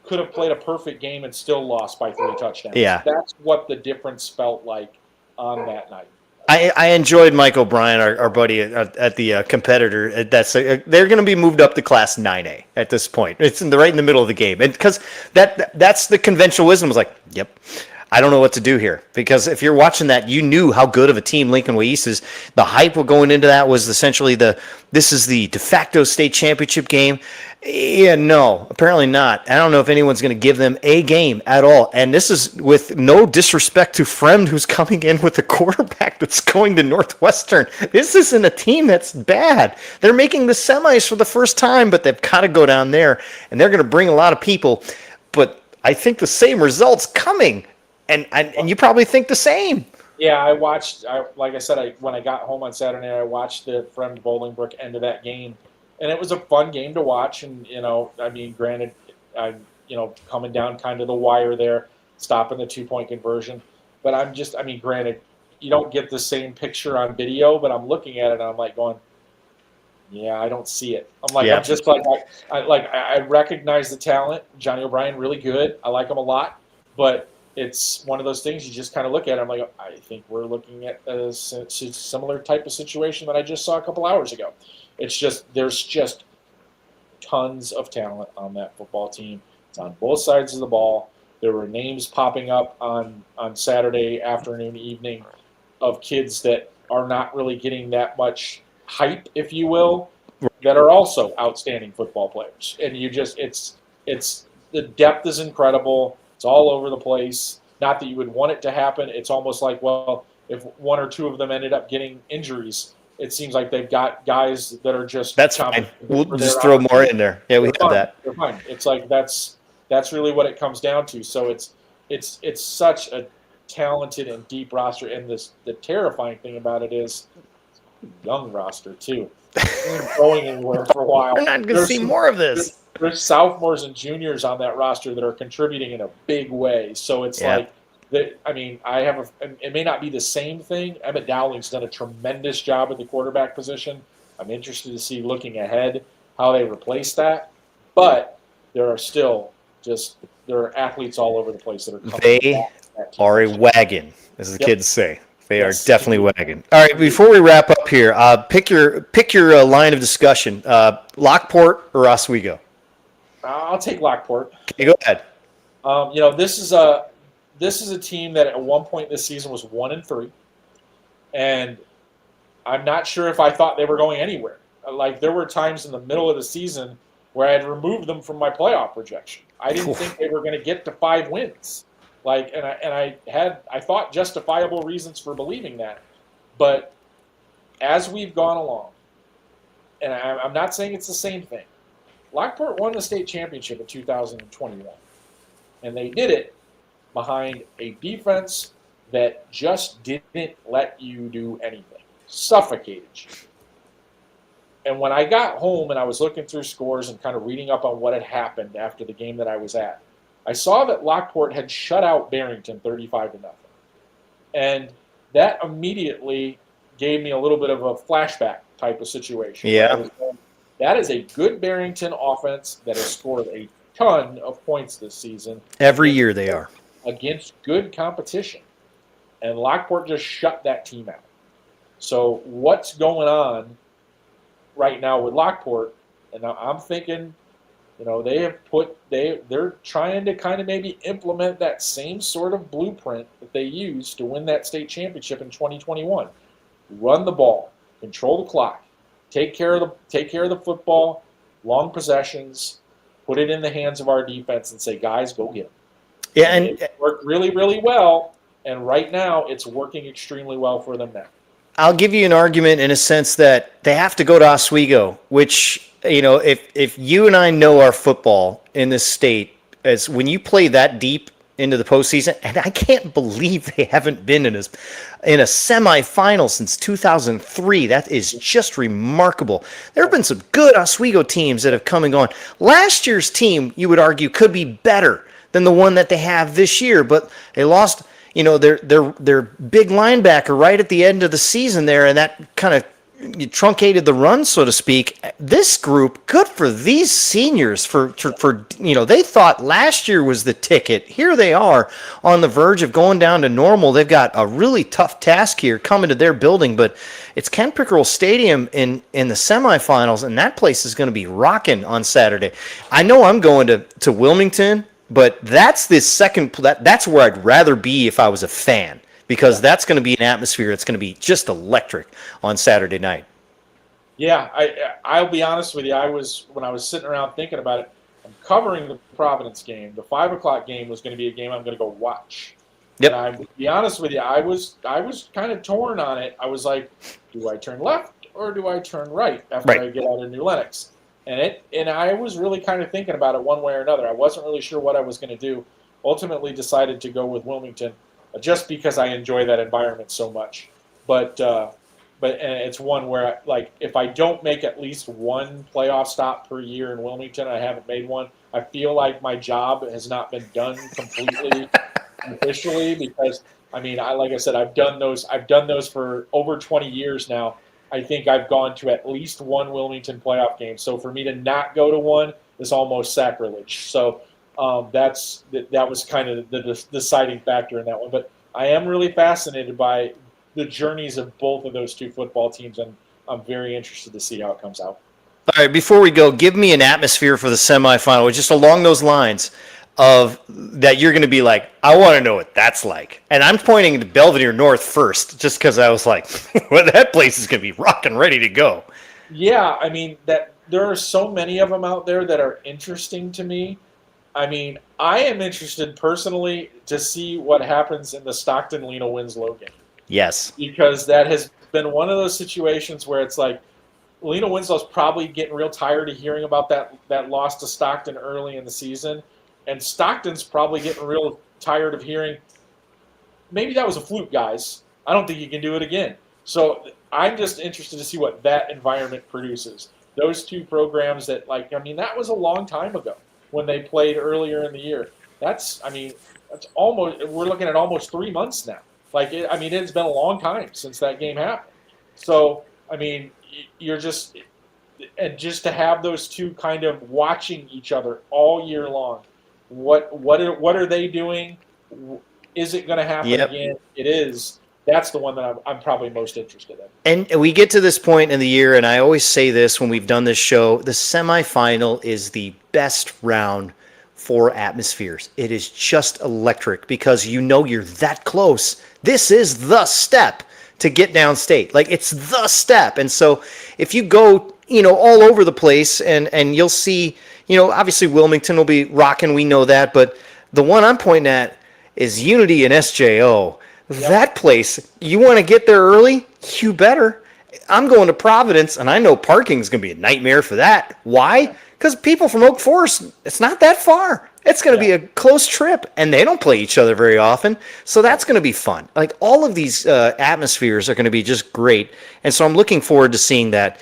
could have played a perfect game and still lost by 3 touchdowns. Yeah, that's what the difference felt like on that night. I enjoyed Mike O'Brien, our buddy at the competitor. They're going to be moved up to Class 9A at this point. It's right in the middle of the game, and because that's the conventional wisdom. Was like, yep, I don't know what to do here, because if you're watching that, you knew how good of a team Lincoln Way East is. The hype going into that was essentially this is the de facto state championship game. Yeah, no, apparently not. I don't know if anyone's going to give them a game at all. And this is with no disrespect to Fremd, who's coming in with a quarterback that's going to Northwestern. This isn't a team that's bad. They're making the semis for the first time, but they've got to go down there, and they're going to bring a lot of people. But I think the same result's coming, and you probably think the same. Yeah, I watched. Like I said, when I got home on Saturday, I watched the Fremd Bolingbrook end of that game. And it was a fun game to watch, and I mean, granted, coming down kind of the wire there, stopping the 2-point conversion. But granted, you don't get the same picture on video, but I'm looking at it and I'm like going, yeah, I don't see it. I'm like, yeah. I'm just like, I recognize the talent. Johnny O'Brien, really good. I like him a lot, but it's one of those things you just kind of look at it. I'm like, I think we're looking at a similar type of situation that I just saw a couple hours ago. It's just there's just tons of talent on that football team. It's on both sides of the ball. There were names popping up on Saturday afternoon, evening, of kids that are not really getting that much hype, if you will, that are also outstanding football players. And it's the depth is incredible. It's all over the place. Not that you would want it to happen. It's almost like, well, if 1 or 2 of them ended up getting injuries, it seems like they've got guys that are just. That's fine. We'll just throw more in there. Yeah, we have that. They're fine. It's like that's really what it comes down to. So it's such a talented and deep roster, and the terrifying thing about it is young roster too. Going anywhere for a while. We're not going to see more of this. There's sophomores and juniors on that roster that are contributing in a big way. So it's like. It may not be the same thing. Emmett Dowling's done a tremendous job at the quarterback position. I'm interested to see, looking ahead, how they replace that. But there are still there are athletes all over the place that are coming. They are a wagon, as the kids say. They are definitely wagon. All right, before we wrap up here, pick your line of discussion. Lockport or Oswego? I'll take Lockport. Okay, go ahead. This is a team that at one point this season was 1-3, and I'm not sure if I thought they were going anywhere. Like, there were times in the middle of the season where I had removed them from my playoff projection. I didn't think they were going to get to 5 wins. I thought justifiable reasons for believing that, but as we've gone along, and I'm not saying it's the same thing. Lockport won the state championship in 2021, and they did it behind a defense that just didn't let you do anything. Suffocated you. And when I got home and I was looking through scores and kind of reading up on what had happened after the game that I was at, I saw that Lockport had shut out Barrington 35-0. And that immediately gave me a little bit of a flashback type of situation. Yeah. That is a good Barrington offense that has scored a ton of points this season. Every year they are. Against good competition. And Lockport just shut that team out. So what's going on right now with Lockport? And I'm thinking, they're trying to kind of maybe implement that same sort of blueprint that they used to win that state championship in 2021. Run the ball, control the clock, take care of the football, long possessions, put it in the hands of our defense, and say, guys, go get them. Yeah, and it worked really, really well. And right now, it's working extremely well for them now. I'll give you an argument in a sense that they have to go to Oswego, which, if you and I know our football in this state, as when you play that deep into the postseason, and I can't believe they haven't been in a semifinal since 2003. That is just remarkable. There have been some good Oswego teams that have come and gone. Last year's team, you would argue, could be better than the one that they have this year, but they lost their big linebacker right at the end of the season there, and that kind of truncated the run, so to speak. This group, good for these seniors for they thought last year was the ticket. Here they are on the verge of going down to normal. They've got a really tough task here coming to their building, but it's Ken Pickerel Stadium in the semifinals, and that place is going to be rocking on Saturday. I know I'm going to Wilmington, but that's the second. That's where I'd rather be if I was a fan, because that's going to be an atmosphere that's going to be just electric on Saturday night. Yeah, I'll be honest with you. When I was sitting around thinking about it, I'm covering the Providence game. The 5 o'clock game was going to be a game I'm going to go watch. Yep. And I'll be honest with you, I was kind of torn on it. I was like, do I turn left or do I turn right after I get out of New Lenox? And I was really kind of thinking about it one way or another. I wasn't really sure what I was going to do. Ultimately decided to go with Wilmington just because I enjoy that environment so much. But it's one where, if I don't make at least one playoff stop per year in Wilmington, I haven't made one, I feel like my job has not been done completely officially, because, like I said, I've done those for over 20 years now. I think I've gone to at least one Wilmington playoff game. So for me to not go to one is almost sacrilege. So that was kind of the deciding factor in that one. But I am really fascinated by the journeys of both of those two football teams, and I'm very interested to see how it comes out. All right, before we go, give me an atmosphere for the semifinal, just along those lines of that you're going to be like, I want to know what that's like. And I'm pointing to Belvedere North first, just because I was like, well, that place is going to be rocking ready to go. Yeah, that there are so many of them out there that are interesting to me. I am interested personally to see what happens in the Stockton-Lena Winslow game. Yes. Because that has been one of those situations where it's like, Lena Winslow's probably getting real tired of hearing about that loss to Stockton early in the season. And Stockton's probably getting real tired of hearing, maybe that was a fluke, guys. I don't think you can do it again. So I'm just interested to see what that environment produces. Those two programs that, that was a long time ago when they played earlier in the year. That's almost, we're looking at almost 3 months now. It's been a long time since that game happened. So, you're just to have those two kind of watching each other all year long. What are they doing? Is it going to happen again? It is. That's the one that I'm probably most interested in. And we get to this point in the year, and I always say this when we've done this show, the semifinal is the best round for atmospheres. It is just electric because you're that close. This is the step to get downstate. It's the step. And so if you go, all over the place and you'll see, obviously Wilmington will be rocking, we know that, but the one I'm pointing at is Unity and SJO. Yep. That place, you want to get there early? You better. I'm going to Providence, and I know parking's going to be a nightmare for that. Why? Because people from Oak Forest, it's not that far. It's going to be a close trip, and they don't play each other very often, so that's going to be fun. All of these atmospheres are going to be just great, and so I'm looking forward to seeing that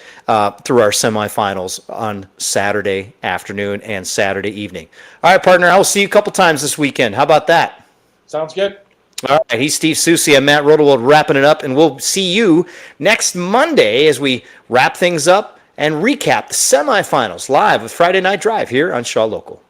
through our semifinals on Saturday afternoon and Saturday evening. All right, partner, I will see you a couple times this weekend. How about that? Sounds good. All right, he's Steve Soucie. I'm Matt Rodewald wrapping it up, and we'll see you next Monday as we wrap things up and recap the semifinals live with Friday Night Drive here on Shaw Local.